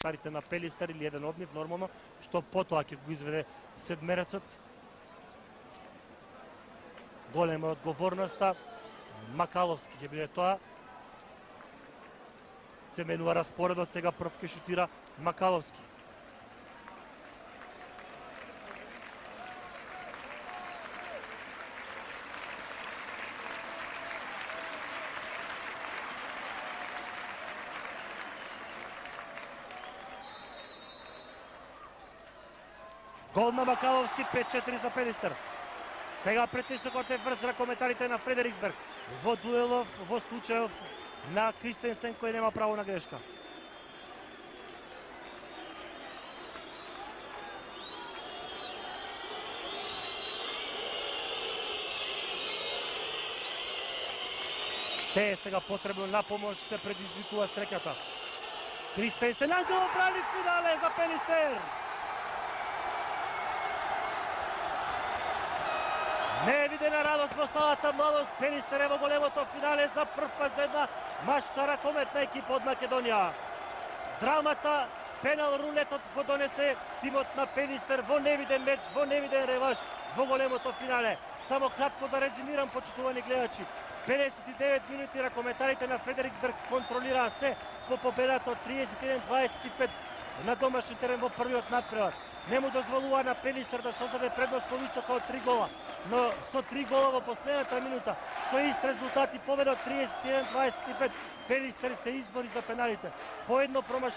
коментарите на Пелистер или еден од нив нормално, што потоа ќе го изведе седмерецот. Голема е одговорноста. Макаловски ќе биде тоа. Се менува распоредот, сега прв ќе шутира Макаловски. Гол на Макаловски, 5-4 за Пелистер. Сега притисокот е врз ракометарите на Фредериксберг. Во дуелов, во случајов на Кристенсен кој нема право на грешка. Се е сега потребно на помош, се предизвикува среќата. Кристенсен, Ангело брани финале за Пелистер. Невидена радост во салата младост. Пелистер е во големото финале за прв пат за една машка ракометна екипа од Македонија. Драмата, пенал рулетот го донесе тимот на Пелистер во невиден меч, во невиден реваш во големото финале. Само кратко да резимирам, почитувани гледачи. 59 минути ракометарите на Фредериксберг контролираа се по победата од 31-25 на домашен терен во првиот надпревар. Не му дозволува на Пелистер да создаде предност повисока од 3 гола, но со 3 гола во последната минута, со ист резултат и победа од 31-25, Пелистер се избори за пеналите. По едно промашување